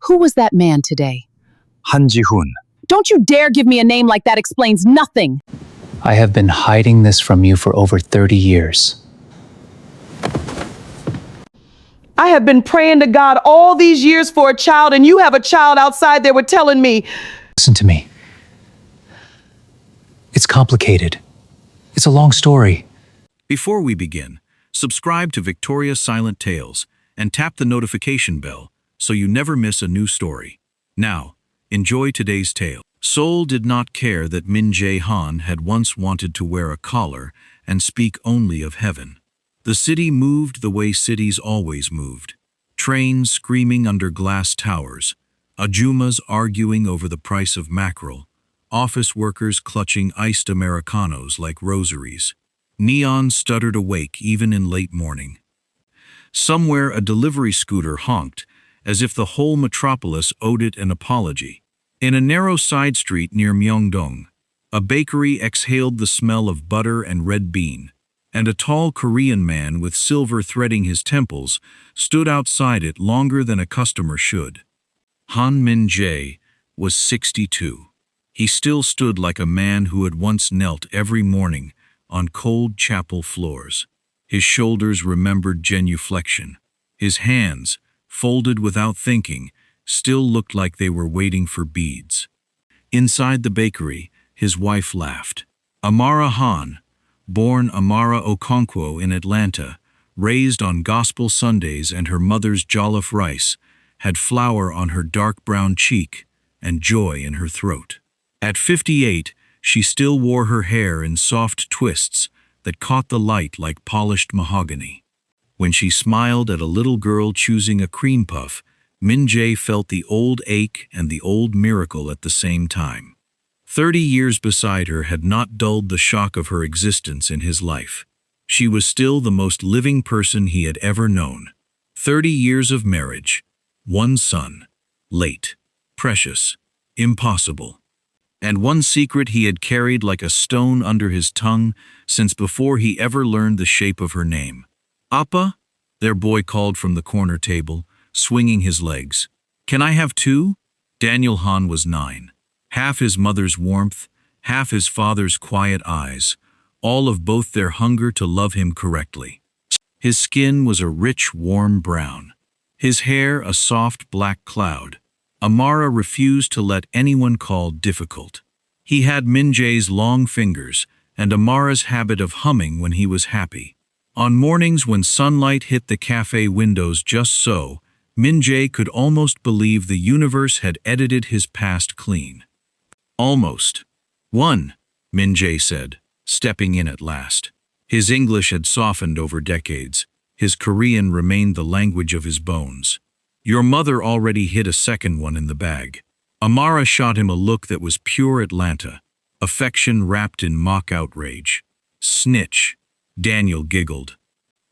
Who was that man today? Han Ji-hoon. Don't you dare give me a name like that explains nothing. I have been hiding this from you for over 30 years. I have been praying to God all these years for a child, and you have a child outside there with telling me. Listen to me. It's complicated. It's a long story. Before we begin, subscribe to Victoria's Silent Tales and tap the notification bell so you never miss a new story. Now, enjoy today's tale. Seoul did not care that Min-jae Han had once wanted to wear a collar and speak only of heaven. The city moved the way cities always moved. Trains screaming under glass towers, ajumas arguing over the price of mackerel, office workers clutching iced Americanos like rosaries. Neon stuttered awake even in late morning. Somewhere a delivery scooter honked, as if the whole metropolis owed it an apology. In a narrow side street near Myeongdong, a bakery exhaled the smell of butter and red bean, and a tall Korean man with silver threading his temples stood outside it longer than a customer should. Han Min-jae was 62. He still stood like a man who had once knelt every morning on cold chapel floors. His shoulders remembered genuflection. His hands, folded without thinking, still looked like they were waiting for beads. Inside the bakery, his wife laughed. Amara Han, born Amara Okonkwo in Atlanta, raised on gospel Sundays and her mother's jollof rice, had flour on her dark brown cheek and joy in her throat. At 58, she still wore her hair in soft twists that caught the light like polished mahogany. When she smiled at a little girl choosing a cream puff, Min-jae felt the old ache and the old miracle at the same time. 30 years beside her had not dulled the shock of her existence in his life. She was still the most living person he had ever known. 30 years of marriage, one son, late, precious, impossible. And one secret he had carried like a stone under his tongue since before he ever learned the shape of her name. "Appa," their boy called from the corner table, swinging his legs. "Can I have two?" Daniel Han was 9. Half his mother's warmth, half his father's quiet eyes, all of both their hunger to love him correctly. His skin was a rich, warm brown. His hair a soft black cloud. Amara refused to let anyone call difficult. He had Min-jae's long fingers and Amara's habit of humming when he was happy. On mornings when sunlight hit the cafe windows just so, Min-jae could almost believe the universe had edited his past clean. "Almost. One," Min-jae said, stepping in at last. His English had softened over decades. His Korean remained the language of his bones. "Your mother already hid a second one in the bag." Amara shot him a look that was pure Atlanta, affection wrapped in mock outrage. "Snitch," Daniel giggled.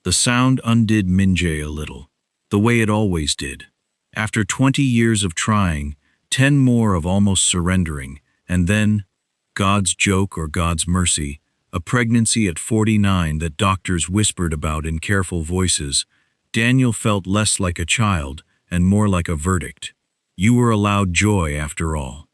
The sound undid Min-jae a little, the way it always did. After 20 years of trying, 10 more of almost surrendering, and then, God's joke or God's mercy, a pregnancy at 49 that doctors whispered about in careful voices, Daniel felt less like a child and more like a verdict. You were allowed joy after all.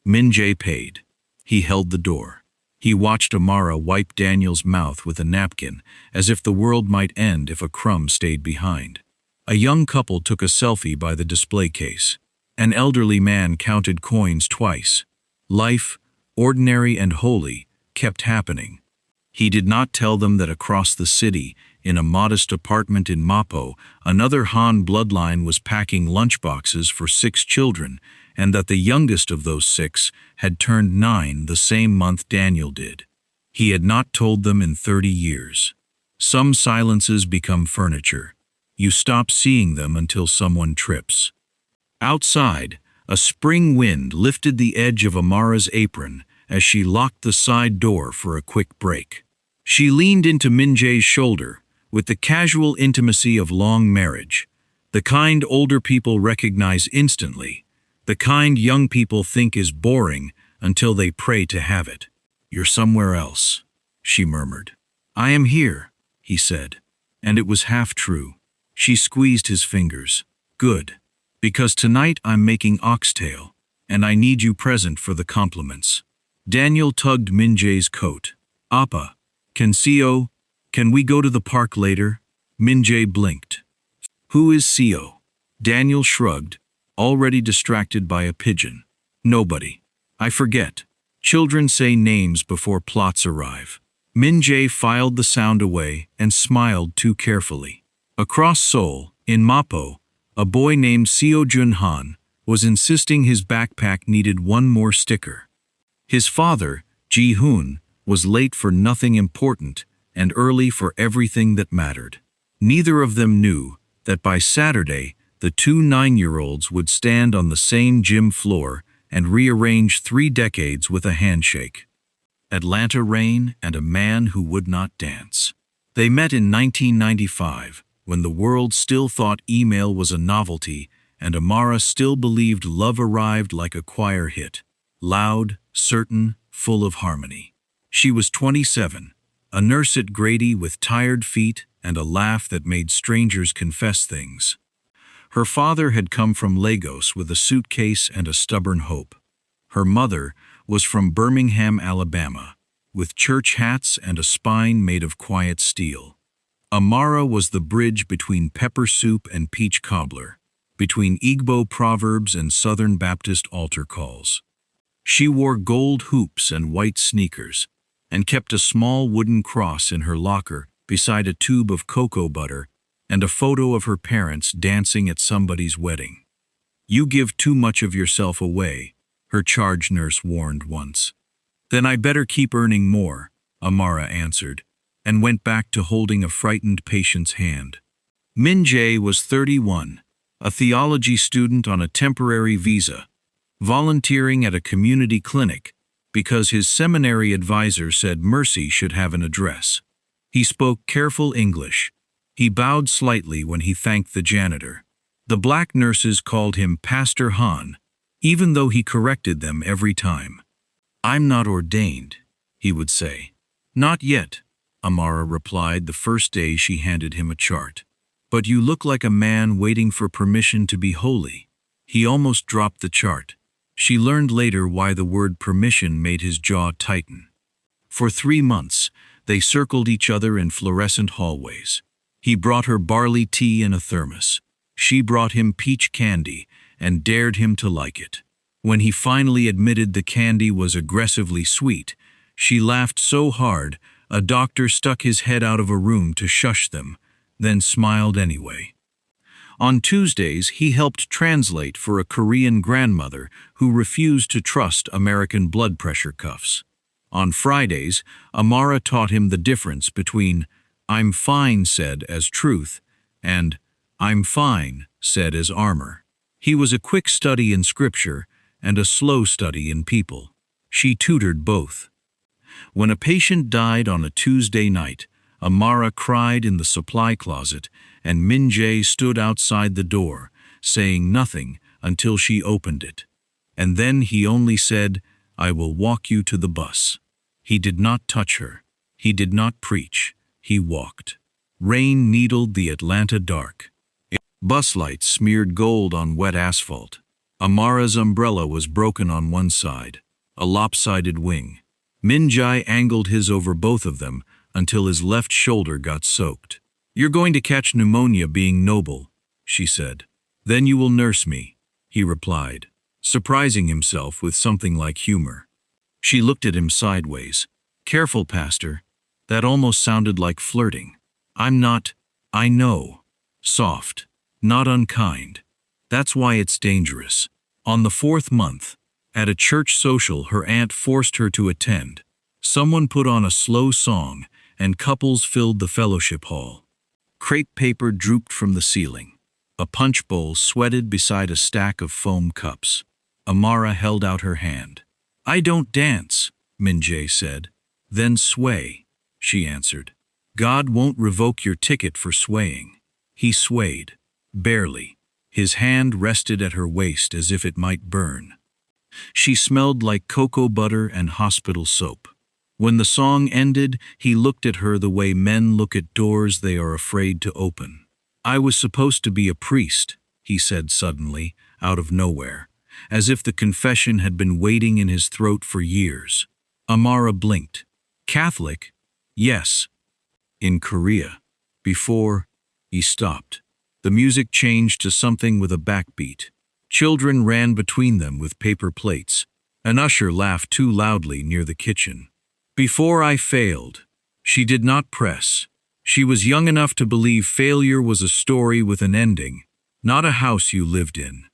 Min-jae paid. He held the door. He watched Amara wipe Daniel's mouth with a napkin, as if the world might end if a crumb stayed behind. A young couple took a selfie by the display case. An elderly man counted coins twice. Life, ordinary and holy, kept happening. He did not tell them that across the city, in a modest apartment in Mapo, another Han bloodline was packing lunchboxes for 6 children, and that the youngest of those 6 had turned 9 the same month Daniel did. He had not told them in 30 years. Some silences become furniture. You stop seeing them until someone trips. Outside, a spring wind lifted the edge of Amara's apron as she locked the side door for a quick break. She leaned into Min-jae's shoulder with the casual intimacy of long marriage, the kind older people recognize instantly, the kind young people think is boring until they pray to have it. "You're somewhere else," she murmured. "I am here," he said, and it was half true. She squeezed his fingers. "Good, Because tonight I'm making oxtail, and I need you present for the compliments. Daniel tugged Min-jae's coat. Appa, can we go to the park later? Min-jae blinked. Who is Seo? Daniel shrugged, already distracted by a pigeon. Nobody. I forget. Children say names before plots arrive. Min-jae filed the sound away and smiled too carefully. Across Seoul, in Mapo, a boy named Seo Jun-han was insisting his backpack needed one more sticker. His father, Ji-hoon, was late for nothing important and early for everything that mattered. Neither of them knew that by Saturday, the two 9-year-olds would stand on the same gym floor and rearrange 3 decades with a handshake. Atlanta rain and a man who would not dance. They met in 1995, when the world still thought email was a novelty and Amara still believed love arrived like a choir hit. Loud, certain, full of harmony. She was 27, a nurse at Grady with tired feet and a laugh that made strangers confess things. Her father had come from Lagos with a suitcase and a stubborn hope. Her mother was from Birmingham, Alabama, with church hats and a spine made of quiet steel. Amara was the bridge between pepper soup and peach cobbler, between Igbo proverbs and Southern Baptist altar calls. She wore gold hoops and white sneakers, and kept a small wooden cross in her locker beside a tube of cocoa butter and a photo of her parents dancing at somebody's wedding. You give too much of yourself away, her charge nurse warned once. Then I better keep earning more, Amara answered, and went back to holding a frightened patient's hand. Min-jae was 31, a theology student on a temporary visa, volunteering at a community clinic because his seminary advisor said Mercy should have an address. He spoke careful English. He bowed slightly when he thanked the janitor. The black nurses called him Pastor Han, even though he corrected them every time. I'm not ordained, he would say. Not yet, Amara replied the first day she handed him a chart. But you look like a man waiting for permission to be holy. He almost dropped the chart. She learned later why the word permission made his jaw tighten. For 3 months, they circled each other in fluorescent hallways. He brought her barley tea in a thermos. She brought him peach candy and dared him to like it. When he finally admitted the candy was aggressively sweet, she laughed so hard a doctor stuck his head out of a room to shush them, then smiled anyway. On Tuesdays, he helped translate for a Korean grandmother who refused to trust American blood pressure cuffs. On Fridays, Amara taught him the difference between "I'm fine" said as truth and "I'm fine" said as armor. He was a quick study in scripture and a slow study in people. She tutored both. When a patient died on a Tuesday night, Amara cried in the supply closet and Min-jae stood outside the door, saying nothing until she opened it. And then he only said, "I will walk you to the bus." He did not touch her. He did not preach. He walked. Rain needled the Atlanta dark. Bus lights smeared gold on wet asphalt. Amara's umbrella was broken on one side, a lopsided wing. Min-jae angled his over both of them until his left shoulder got soaked. "You're going to catch pneumonia being noble," she said. "Then you will nurse me," he replied, surprising himself with something like humor. She looked at him sideways. "Careful, Pastor. That almost sounded like flirting." "I'm not, I know." Soft, not unkind. That's why it's dangerous. On the 4th month, at a church social her aunt forced her to attend, someone put on a slow song and couples filled the fellowship hall. Crepe paper drooped from the ceiling. A punch bowl sweated beside a stack of foam cups. Amara held out her hand. "I don't dance," Min-jae said. "Then sway," she answered. "God won't revoke your ticket for swaying." He swayed, barely. His hand rested at her waist as if it might burn. She smelled like cocoa butter and hospital soap. When the song ended, he looked at her the way men look at doors they are afraid to open. "I was supposed to be a priest," he said suddenly, out of nowhere, as if the confession had been waiting in his throat for years. Amara blinked. Catholic? Yes. In Korea. Before, he stopped. The music changed to something with a backbeat. Children ran between them with paper plates. An usher laughed too loudly near the kitchen. Before I failed. She did not press. She was young enough to believe failure was a story with an ending, not a house you lived in.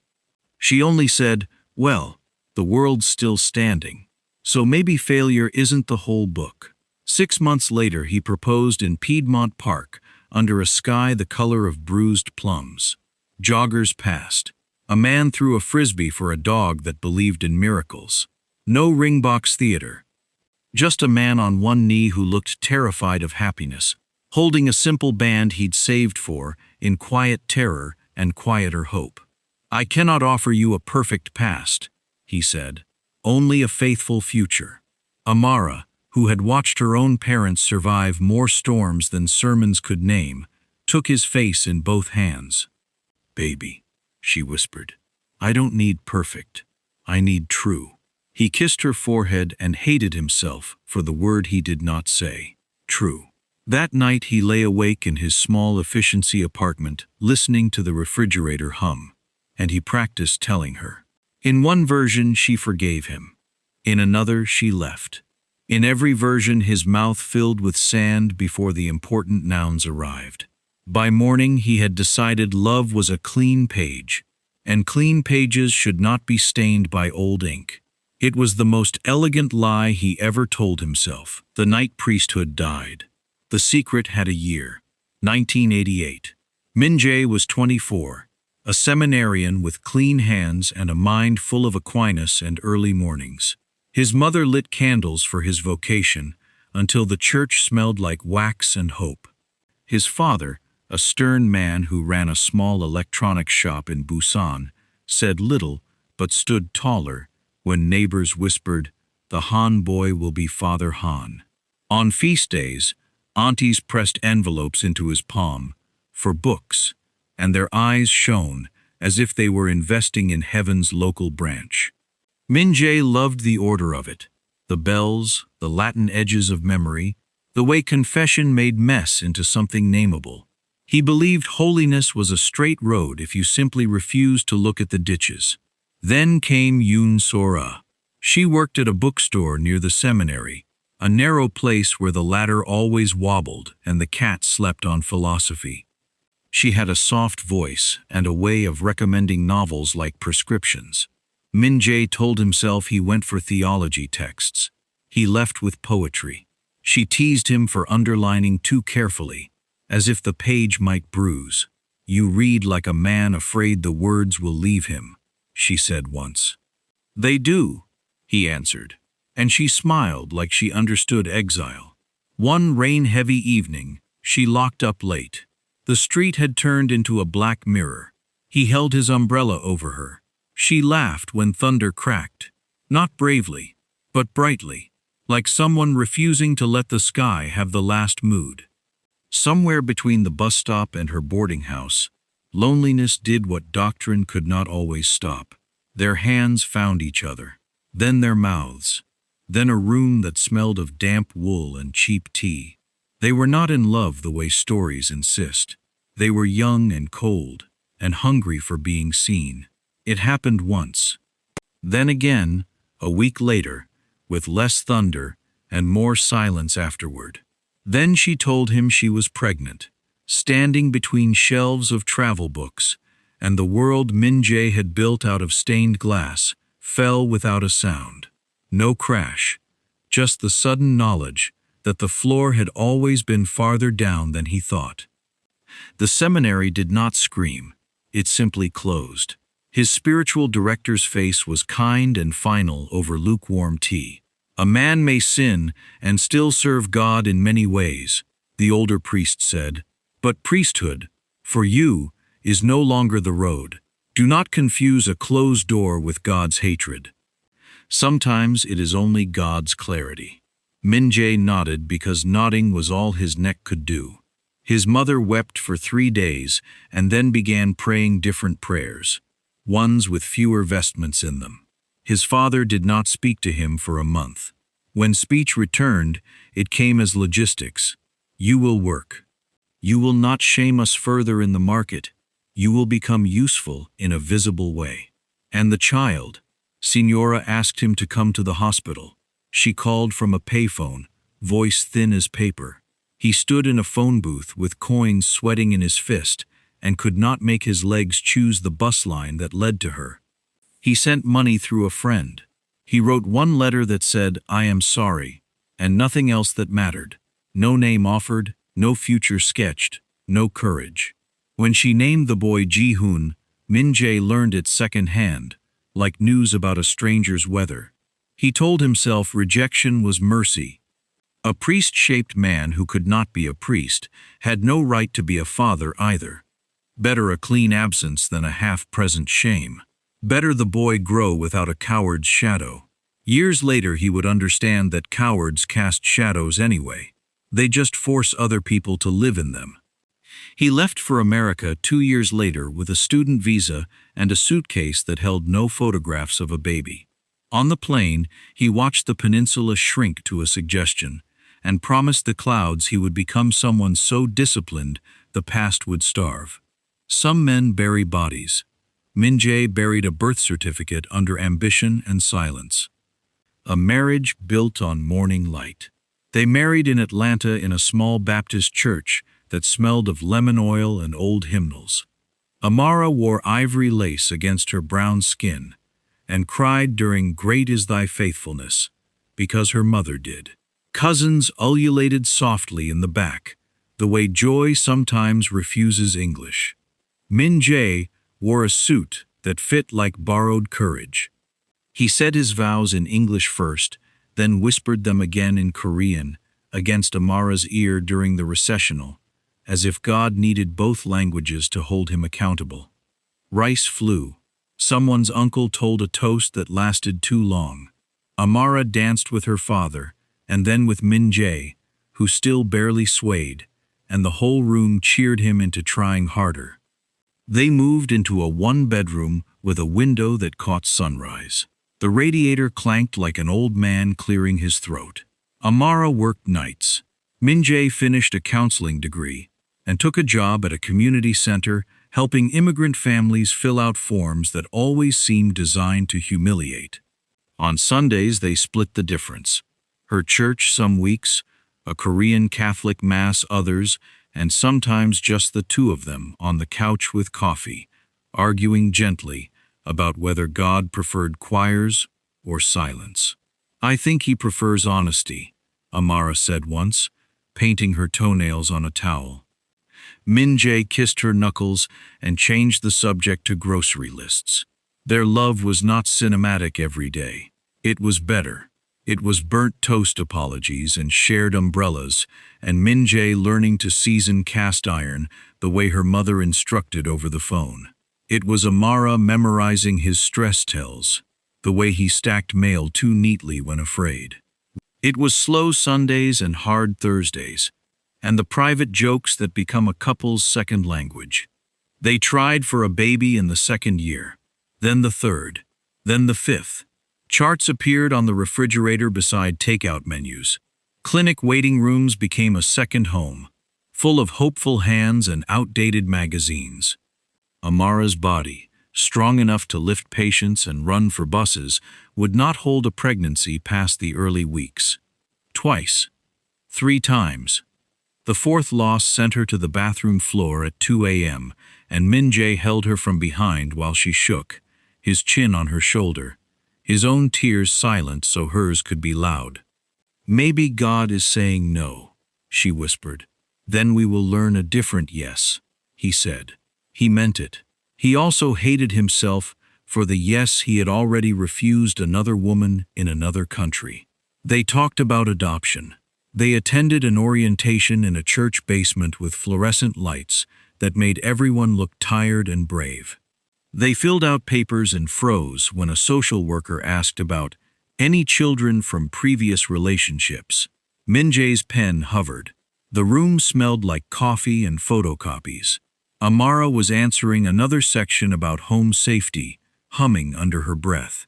She only said, well, the world's still standing. So maybe failure isn't the whole book. 6 months later, he proposed in Piedmont Park, under a sky the color of bruised plums. Joggers passed. A man threw a frisbee for a dog that believed in miracles. No ringbox theater. Just a man on one knee who looked terrified of happiness, holding a simple band he'd saved for, in quiet terror and quieter hope. I cannot offer you a perfect past, he said, only a faithful future. Amara, who had watched her own parents survive more storms than sermons could name, took his face in both hands. Baby, she whispered, I don't need perfect. I need true. He kissed her forehead and hated himself for the word he did not say. True. That night he lay awake in his small efficiency apartment, listening to the refrigerator hum, and he practiced telling her. In one version, she forgave him. In another, she left. In every version, his mouth filled with sand before the important nouns arrived. By morning, he had decided love was a clean page, and clean pages should not be stained by old ink. It was the most elegant lie he ever told himself, the night priesthood died. The secret had a year, 1988. Min-jae was 24, a seminarian with clean hands and a mind full of Aquinas and early mornings. His mother lit candles for his vocation until the church smelled like wax and hope. His father, a stern man who ran a small electronics shop in Busan, said little but stood taller when neighbors whispered, "The Han boy will be Father Han." On feast days, aunties pressed envelopes into his palm for books, and their eyes shone as if they were investing in heaven's local branch. Min-jae loved the order of it, the bells, the Latin edges of memory, the way confession made mess into something nameable. He believed holiness was a straight road if you simply refused to look at the ditches. Then came Yoon Sora. She worked at a bookstore near the seminary, a narrow place where the ladder always wobbled and the cat slept on philosophy. She had a soft voice and a way of recommending novels like prescriptions. Min-jae told himself he went for theology texts. He left with poetry. She teased him for underlining too carefully, as if the page might bruise. "You read like a man afraid the words will leave him," she said once. "They do," he answered, and she smiled like she understood exile. One rain-heavy evening, she locked up late. The street had turned into a black mirror. He held his umbrella over her. She laughed when thunder cracked, not bravely, but brightly, like someone refusing to let the sky have the last mood. Somewhere between the bus stop and her boarding house, loneliness did what doctrine could not always stop. Their hands found each other, then their mouths, then a room that smelled of damp wool and cheap tea. They were not in love the way stories insist. They were young and cold, and hungry for being seen. It happened once. Then again, a week later, with less thunder and more silence afterward. Then she told him she was pregnant, standing between shelves of travel books, and the world Min-jae had built out of stained glass fell without a sound. No crash, just the sudden knowledge that the floor had always been farther down than he thought. The seminary did not scream, it simply closed. His spiritual director's face was kind and final over lukewarm tea. "A man may sin and still serve God in many ways," the older priest said, "but priesthood, for you, is no longer the road. Do not confuse a closed door with God's hatred. Sometimes it is only God's clarity." Min-jae nodded because nodding was all his neck could do. His mother wept for 3 days and then began praying different prayers, ones with fewer vestments in them. His father did not speak to him for a month. When speech returned, it came as logistics. You will work. You will not shame us further in the market. You will become useful in a visible way. And the child, Signora asked him to come to the hospital. She called from a payphone, voice thin as paper. He stood in a phone booth with coins sweating in his fist and could not make his legs choose the bus line that led to her. He sent money through a friend. He wrote one letter that said, "I am sorry," and nothing else that mattered. No name offered, no future sketched, no courage. When she named the boy Ji-hoon, Min-jae learned it secondhand, like news about a stranger's weather. He told himself rejection was mercy. A priest-shaped man who could not be a priest had no right to be a father either. Better a clean absence than a half-present shame. Better the boy grow without a coward's shadow. Years later he would understand that cowards cast shadows anyway. They just force other people to live in them. He left for America 2 years later with a student visa and a suitcase that held no photographs of a baby. On the plane, he watched the peninsula shrink to a suggestion and promised the clouds he would become someone so disciplined the past would starve. Some men bury bodies. Min-jae buried a birth certificate under ambition and silence. A marriage built on morning light. They married in Atlanta in a small Baptist church that smelled of lemon oil and old hymnals. Amara wore ivory lace against her brown skin and cried during "Great is thy faithfulness," because her mother did. Cousins ululated softly in the back, the way joy sometimes refuses English. Min-jae wore a suit that fit like borrowed courage. He said his vows in English first, then whispered them again in Korean against Amara's ear during the recessional, as if God needed both languages to hold him accountable. Rice flew. Someone's uncle told a toast that lasted too long. Amara danced with her father, and then with Min-jae, who still barely swayed, and the whole room cheered him into trying harder. They moved into a one-bedroom with a window that caught sunrise. The radiator clanked like an old man clearing his throat. Amara worked nights. Min-jae finished a counseling degree and took a job at a community center helping immigrant families fill out forms that always seemed designed to humiliate. On Sundays, they split the difference. Her church some weeks, a Korean Catholic mass others, and sometimes just the two of them on the couch with coffee, arguing gently about whether God preferred choirs or silence. "I think he prefers honesty," Amara said once, painting her toenails on a towel. Min-jae kissed her knuckles and changed the subject to grocery lists. Their love was not cinematic every day. It was better. It was burnt toast apologies and shared umbrellas, and Min-jae learning to season cast iron the way her mother instructed over the phone. It was Amara memorizing his stress tells, the way he stacked mail too neatly when afraid. It was slow Sundays and hard Thursdays, and the private jokes that become a couple's second language. They tried for a baby in the 2nd year, then the 3rd, then the 5th. Charts appeared on the refrigerator beside takeout menus. Clinic waiting rooms became a second home, full of hopeful hands and outdated magazines. Amara's body, strong enough to lift patients and run for buses, would not hold a pregnancy past the early weeks. Twice. 3 times. The 4th loss sent her to the bathroom floor at 2 a.m., and Min-jae held her from behind while she shook, his chin on her shoulder, his own tears silent so hers could be loud. "Maybe God is saying no," she whispered. "Then we will learn a different yes," he said. He meant it. He also hated himself for the yes he had already refused another woman in another country. They talked about adoption. They attended an orientation in a church basement with fluorescent lights that made everyone look tired and brave. They filled out papers and froze when a social worker asked about any children from previous relationships. Min-jae's pen hovered. The room smelled like coffee and photocopies. Amara was answering another section about home safety, humming under her breath.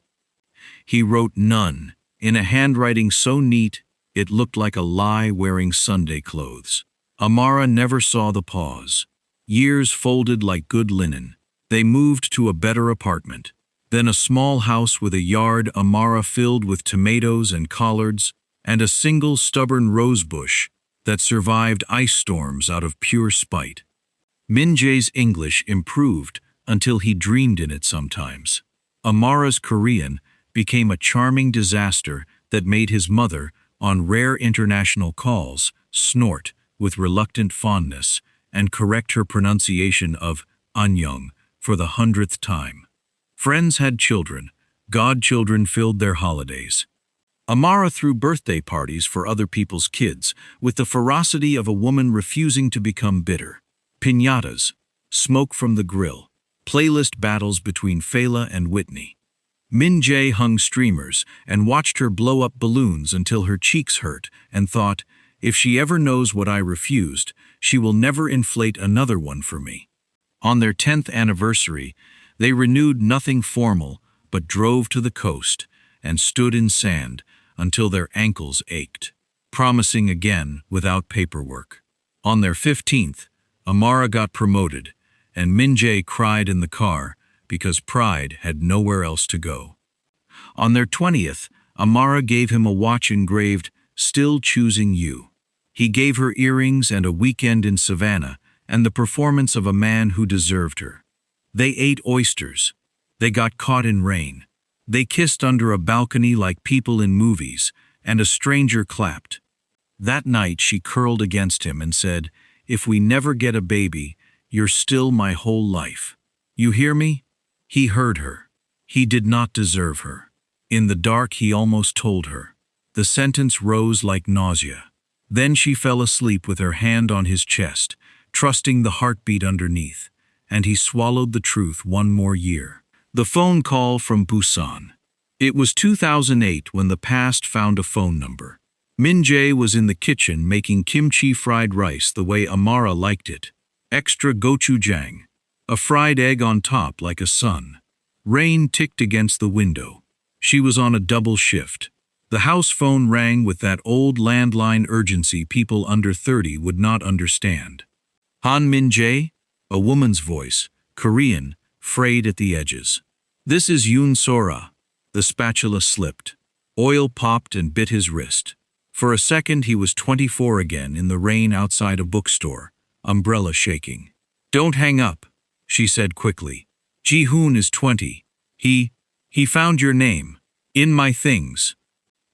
He wrote none, in a handwriting so neat it looked like a lie wearing Sunday clothes. Amara never saw the pause. Years folded like good linen. They moved to a better apartment. Then a small house with a yard Amara filled with tomatoes and collards, and a single stubborn rosebush that survived ice storms out of pure spite. Min-jae's English improved until he dreamed in it sometimes. Amara's Korean became a charming disaster that made his mother, on rare international calls, snort with reluctant fondness and correct her pronunciation of annyeong for the 100th time. Friends had children. Godchildren filled their holidays. Amara threw birthday parties for other people's kids with the ferocity of a woman refusing to become bitter. Piñatas, smoke from the grill, playlist battles between Fela and Whitney. Min-jae hung streamers and watched her blow up balloons until her cheeks hurt and thought, if she ever knows what I refused, she will never inflate another one for me. On their 10th anniversary, they renewed nothing formal but drove to the coast and stood in sand until their ankles ached, promising again without paperwork. On their 15th, Amara got promoted, and Min-jae cried in the car because pride had nowhere else to go. On their 20th, Amara gave him a watch engraved, "Still Choosing You." He gave her earrings and a weekend in Savannah and the performance of a man who deserved her. They ate oysters. They got caught in rain. They kissed under a balcony like people in movies, and a stranger clapped. That night she curled against him and said, "If we never get a baby, you're still my whole life. You hear me?" He heard her. He did not deserve her. In the dark he almost told her. The sentence rose like nausea. Then she fell asleep with her hand on his chest, trusting the heartbeat underneath, and he swallowed the truth one more year. The phone call from Busan. It was 2008 when the past found a phone number. Min-jae was in the kitchen making kimchi fried rice the way Amara liked it. Extra gochujang. A fried egg on top like a sun. Rain ticked against the window. She was on a double shift. The house phone rang with that old landline urgency people under 30 would not understand. Han Min-jae? A woman's voice, Korean, frayed at the edges. "This is Yoon Sora." The spatula slipped. Oil popped and bit his wrist. For a second he was 24 again in the rain outside a bookstore, umbrella shaking. "Don't hang up," she said quickly. "Ji-hoon is 20. He found your name. In my things.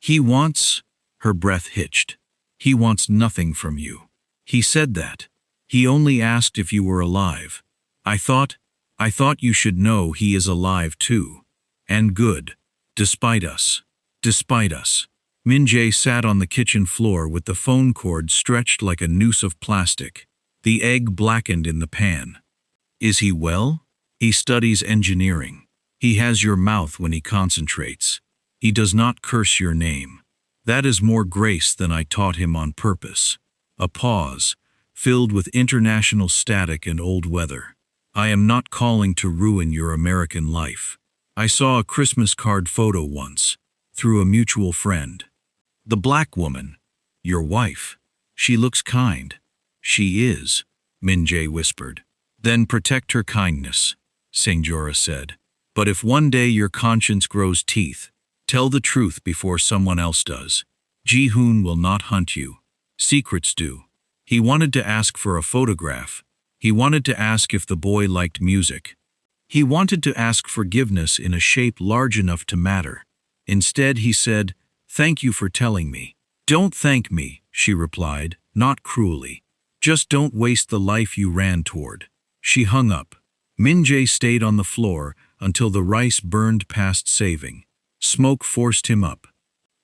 He wants," her breath hitched. "He wants nothing from you. He said that. He only asked if you were alive. I thought you should know he is alive too. And good. Despite us. Despite us." Min-jae sat on the kitchen floor with the phone cord stretched like a noose of plastic. The egg blackened in the pan. "Is he well? He studies engineering. He has your mouth when he concentrates. He does not curse your name. That is more grace than I taught him on purpose." A pause, filled with international static and old weather. "I am not calling to ruin your American life. I saw a Christmas card photo once, through a mutual friend. The black woman, your wife. She looks kind." "She is," Min-jae whispered. "Then protect her kindness," Senjora said. "But if one day your conscience grows teeth, tell the truth before someone else does. Ji-hoon will not hunt you. Secrets do." He wanted to ask for a photograph. He wanted to ask if the boy liked music. He wanted to ask forgiveness in a shape large enough to matter. Instead he said, "Thank you for telling me." "Don't thank me," she replied, not cruelly. "Just don't waste the life you ran toward." She hung up. Min-jae stayed on the floor until the rice burned past saving. Smoke forced him up.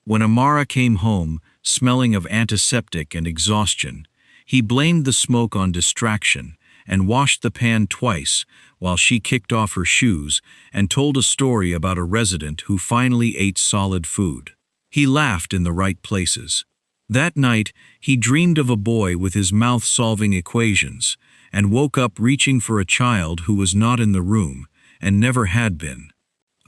When Amara came home, smelling of antiseptic and exhaustion, he blamed the smoke on distraction and washed the pan twice while she kicked off her shoes and told a story about a resident who finally ate solid food. He laughed in the right places. That night, he dreamed of a boy with his mouth solving equations, and woke up reaching for a child who was not in the room, and never had been.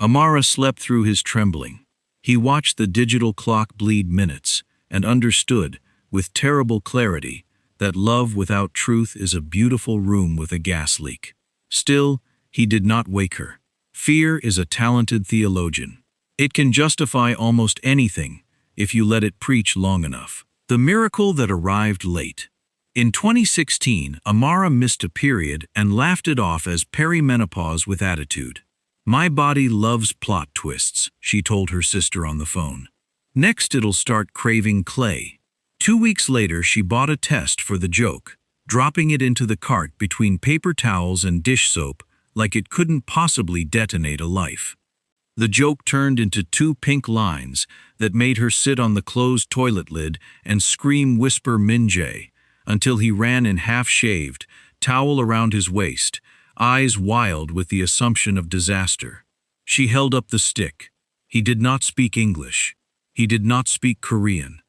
Amara slept through his trembling. He watched the digital clock bleed minutes, and understood, with terrible clarity, that love without truth is a beautiful room with a gas leak. Still, he did not wake her. Fear is a talented theologian. It can justify almost anything if you let it preach long enough. The miracle that arrived late. In 2016, Amara missed a period and laughed it off as perimenopause with attitude. "My body loves plot twists," she told her sister on the phone. "Next it'll start craving clay." 2 weeks later, she bought a test for the joke, dropping it into the cart between paper towels and dish soap like it couldn't possibly detonate a life. The joke turned into 2 pink lines that made her sit on the closed toilet lid and scream "Whisper Min-jae," until he ran in half-shaved, towel around his waist, eyes wild with the assumption of disaster. She held up the stick. He did not speak English. He did not speak Korean.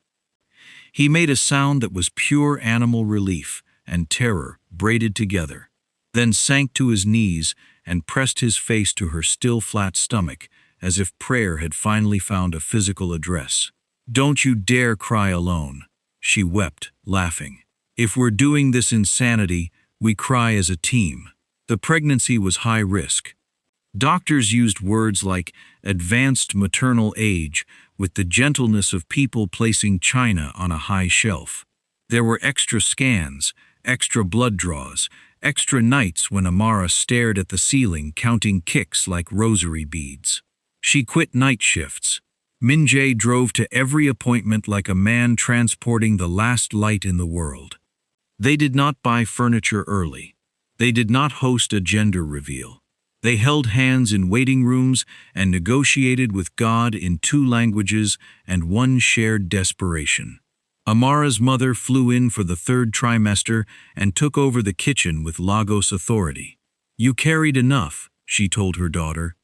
He made a sound that was pure animal relief and terror braided together, then sank to his knees and pressed his face to her still flat stomach, as if prayer had finally found a physical address. "Don't you dare cry alone," she wept, laughing. "If we're doing this insanity, we cry as a team." The pregnancy was high risk. Doctors used words like advanced maternal age with the gentleness of people placing china on a high shelf. There were extra scans, extra blood draws, extra nights when Amara stared at the ceiling counting kicks like rosary beads. She quit night shifts. Min-jae drove to every appointment like a man transporting the last light in the world. They did not buy furniture early. They did not host a gender reveal. They held hands in waiting rooms and negotiated with God in 2 languages and 1 shared desperation. Amara's mother flew in for the 3rd trimester and took over the kitchen with Lagos authority. "You carried enough," she told her daughter.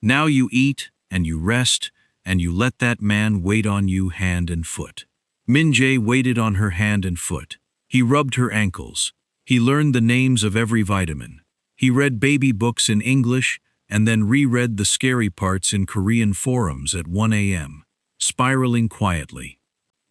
"Now you eat and you rest and you let that man wait on you hand and foot." Min-jae waited on her hand and foot. He rubbed her ankles. He learned the names of every vitamin. He read baby books in English and then reread the scary parts in Korean forums at 1 a.m., spiraling quietly.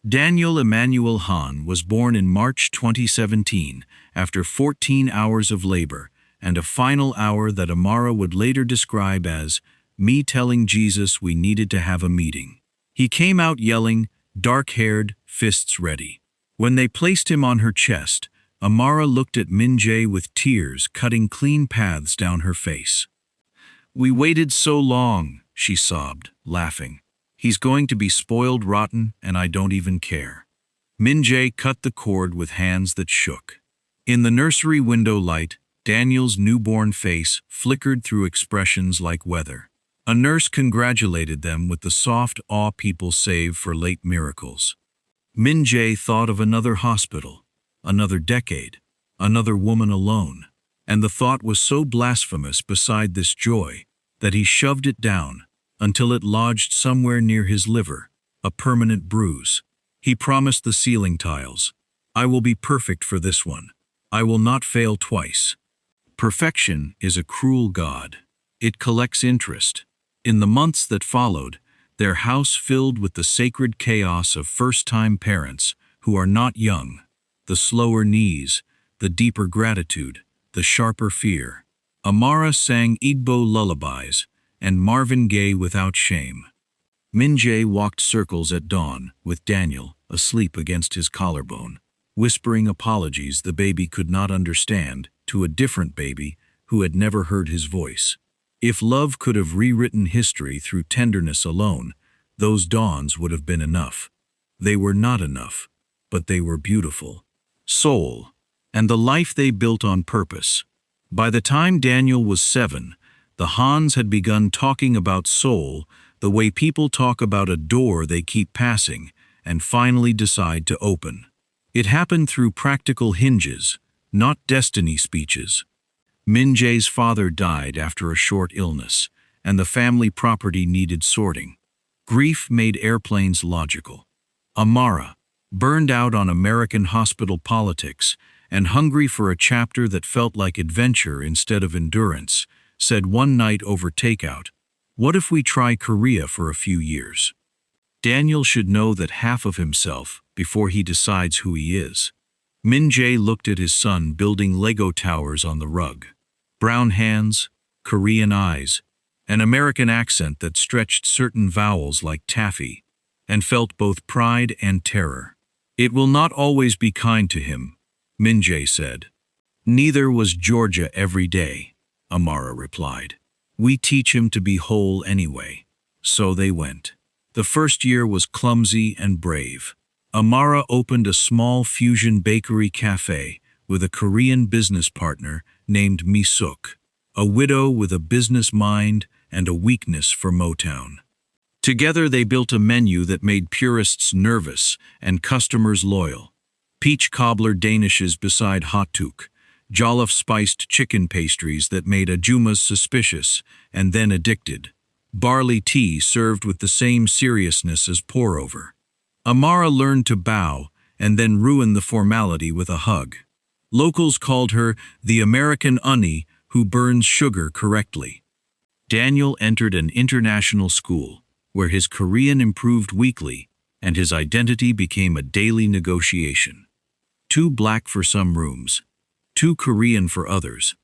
Daniel Emmanuel Han was born in March 2017 after 14 hours of labor and a final hour that Amara would later describe as me telling Jesus we needed to have a meeting. He came out yelling, dark-haired, fists ready. When they placed him on her chest, Amara looked at Min-jae with tears cutting clean paths down her face. "We waited so long," she sobbed, laughing. "He's going to be spoiled rotten and I don't even care." Min-jae cut the cord with hands that shook. In the nursery window light, Daniel's newborn face flickered through expressions like weather. A nurse congratulated them with the soft awe people save for late miracles. Min-jae thought of another hospital, another decade, another woman alone, and the thought was so blasphemous beside this joy that he shoved it down until it lodged somewhere near his liver, a permanent bruise. He promised the ceiling tiles, "I will be perfect for this one. I will not fail twice." Perfection is a cruel god. It collects interest. In the months that followed, their house filled with the sacred chaos of first-time parents who are not young, the slower knees, the deeper gratitude, the sharper fear. Amara sang Igbo lullabies and Marvin Gaye without shame. Min-jae walked circles at dawn with Daniel asleep against his collarbone, whispering apologies the baby could not understand to a different baby who had never heard his voice. If love could have rewritten history through tenderness alone, those dawns would have been enough. They were not enough, but they were beautiful. Soul, and the life they built on purpose. By the time Daniel was 7, the Hans had begun talking about soul the way people talk about a door they keep passing and finally decide to open. It happened through practical hinges, not destiny speeches. Min-jae's father died after a short illness, and the family property needed sorting. Grief made airplanes logical. Amara, burned out on American hospital politics, and hungry for a chapter that felt like adventure instead of endurance, said one night over takeout, "What if we try Korea for a few years?" Daniel should know that half of himself before he decides who he is. Min-jae looked at his son building Lego towers on the rug. Brown hands, Korean eyes, an American accent that stretched certain vowels like taffy, and felt both pride and terror. "It will not always be kind to him," Min-jae said. "Neither was Georgia every day," Amara replied. "We teach him to be whole anyway." So they went. The first year was clumsy and brave. Amara opened a small fusion bakery cafe with a Korean business partner named Mi-suk, a widow with a business mind and a weakness for Motown. Together they built a menu that made purists nervous and customers loyal. Peach cobbler danishes beside hottuk, jollof spiced chicken pastries that made ajumas suspicious and then addicted, barley tea served with the same seriousness as pour-over. Amara learned to bow and then ruin the formality with a hug. Locals called her the American Unnie who burns sugar correctly. Daniel entered an international school, where his Korean improved weekly and his identity became a daily negotiation. Too black for some rooms, too Korean for others,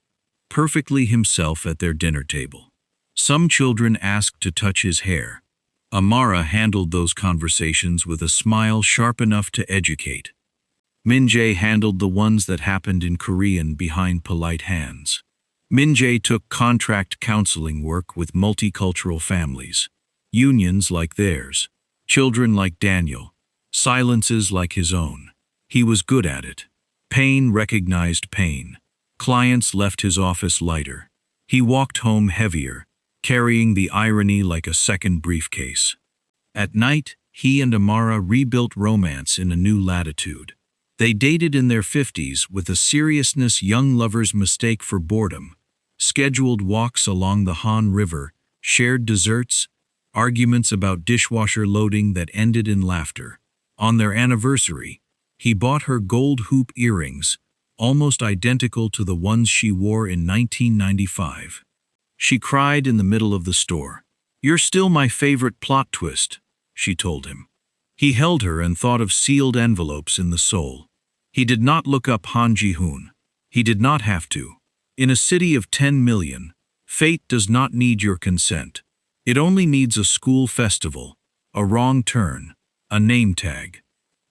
perfectly himself at their dinner table. Some children asked to touch his hair. Amara handled those conversations with a smile sharp enough to educate. Min-jae handled the ones that happened in Korean behind polite hands. Min-jae took contract counseling work with multicultural families, unions like theirs, children like Daniel, silences like his own. He was good at it. Pain recognized pain. Clients left his office lighter. He walked home heavier, carrying the irony like a second briefcase. At night, he and Amara rebuilt romance in a new latitude. They dated in their 50s with a seriousness young lovers mistake for boredom, scheduled walks along the Han River, shared desserts, arguments about dishwasher loading that ended in laughter. On their anniversary, he bought her gold hoop earrings, almost identical to the ones she wore in 1995. She cried in the middle of the store. "You're still my favorite plot twist," she told him. He held her and thought of sealed envelopes in the soul. He did not look up Han Ji-hoon. He did not have to. In a city of 10 million, fate does not need your consent. It only needs a school festival, a wrong turn, a name tag.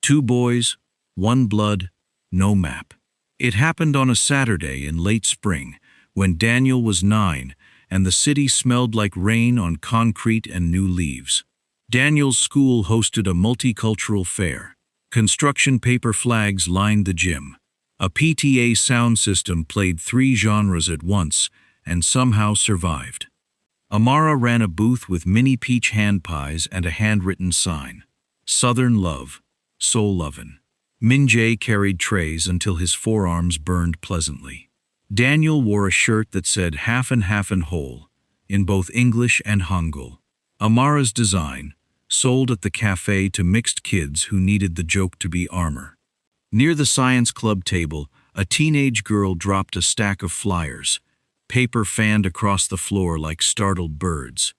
2 boys, 1 blood, no map. It happened on a Saturday in late spring, when Daniel was 9, and the city smelled like rain on concrete and new leaves. Daniel's school hosted a multicultural fair. Construction paper flags lined the gym. A PTA sound system played 3 genres at once and somehow survived. Amara ran a booth with mini peach hand pies and a handwritten sign. Southern love, soul lovin'. Min-jae carried trays until his forearms burned pleasantly. Daniel wore a shirt that said half and whole, in both English and Hangul. Amara's design, sold at the cafe to mixed kids who needed the joke to be armor. Near the science club table, a teenage girl dropped a stack of flyers. Paper fanned across the floor like startled birds.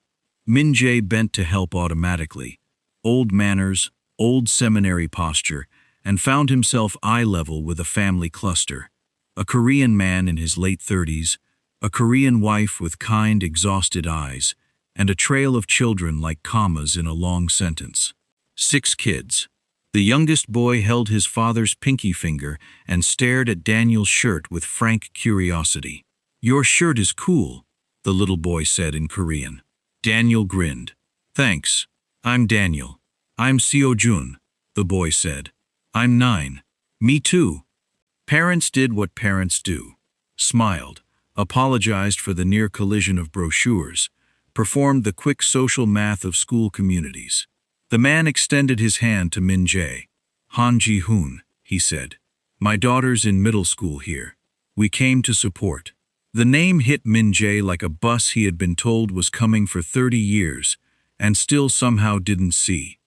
Min-jae bent to help automatically. Old manners, old seminary posture, and found himself eye level with a family cluster. A Korean man in his late 30s, a Korean wife with kind, exhausted eyes, and a trail of children like commas in a long sentence. 6 kids. The youngest boy held his father's pinky finger and stared at Daniel's shirt with frank curiosity. "Your shirt is cool," the little boy said in Korean. Daniel grinned. "Thanks. I'm Daniel." "I'm Seo-jun," the boy said. "I'm 9. "Me too." Parents did what parents do. Smiled, apologized for the near collision of brochures, performed the quick social math of school communities. The man extended his hand to Min-jae. "Han Ji-hoon," he said. "My daughter's in middle school here. We came to support." The name hit Min-jae like a bus he had been told was coming for 30 years, and still somehow didn't see.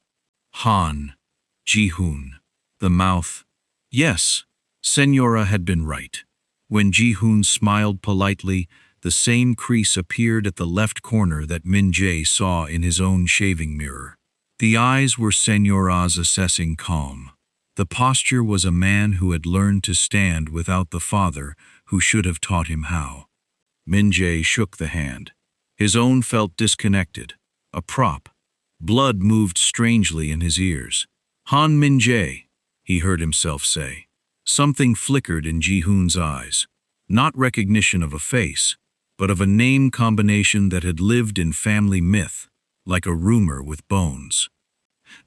Han Ji-hoon. The mouth. Yes, Senora had been right. When Ji-hoon smiled politely, the same crease appeared at the left corner that Min-jae saw in his own shaving mirror. The eyes were Senora's assessing calm. The posture was a man who had learned to stand without the father who should have taught him how. Min-jae shook the hand. His own felt disconnected, a prop. Blood moved strangely in his ears. Han Min-jae, he heard himself say. Something flickered in Ji-hoon's eyes. Not recognition of a face, but of a name combination that had lived in family myth, like a rumor with bones.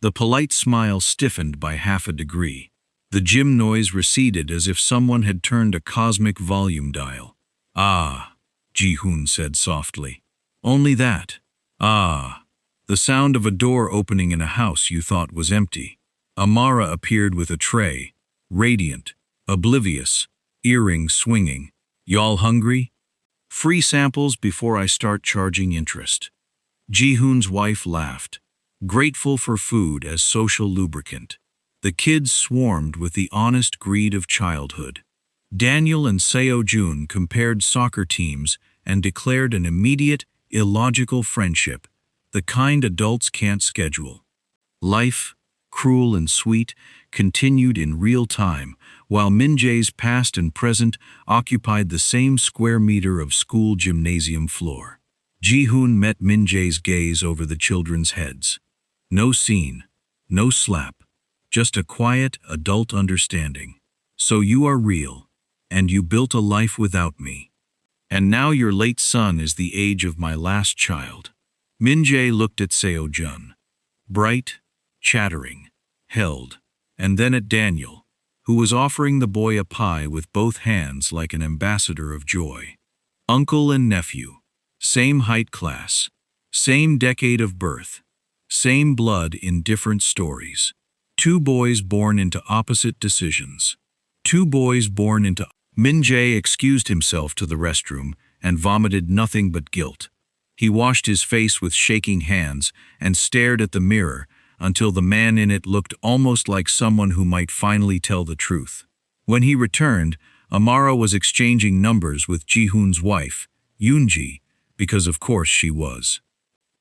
The polite smile stiffened by half a degree. The gym noise receded as if someone had turned a cosmic volume dial. Ah, Ji-hoon said softly. Only that. Ah. The sound of a door opening in a house you thought was empty. Amara appeared with a tray, radiant, oblivious, earrings swinging. Y'all hungry? Free samples before I start charging interest. Ji-hoon's wife laughed, grateful for food as social lubricant. The kids swarmed with the honest greed of childhood. Daniel and Seo-jun compared soccer teams and declared an immediate, illogical friendship, the kind adults can't schedule. Life, cruel and sweet, continued in real time, while Min-jae's past and present occupied the same square meter of school gymnasium floor. Ji-hoon met Min-jae's gaze over the children's heads. No scene, no slap, just a quiet, adult understanding. So you are real, and you built a life without me. And now your late son is the age of my last child. Min-jae looked at Seo-jun. Bright, chattering, held, and then at Daniel, who was offering the boy a pie with both hands like an ambassador of joy. Uncle and nephew, same height class, same decade of birth, same blood in different stories. Two boys born into opposite decisions. Two boys born into... Min-jae excused himself to the restroom and vomited nothing but guilt. He washed his face with shaking hands and stared at the mirror until the man in it looked almost like someone who might finally tell the truth. When he returned, Amara was exchanging numbers with Ji-hoon's wife, Yoon-ji, because of course she was.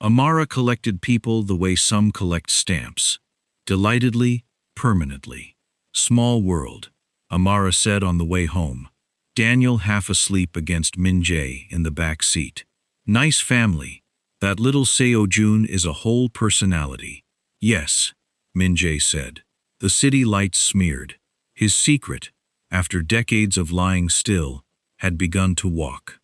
Amara collected people the way some collect stamps. Delightedly, permanently. Small world, Amara said on the way home. Daniel half asleep against Min-jae in the back seat. Nice family. That little Seo-jun is a whole personality. Yes, Min-jae said. The city lights smeared. His secret, after decades of lying still, had begun to walk.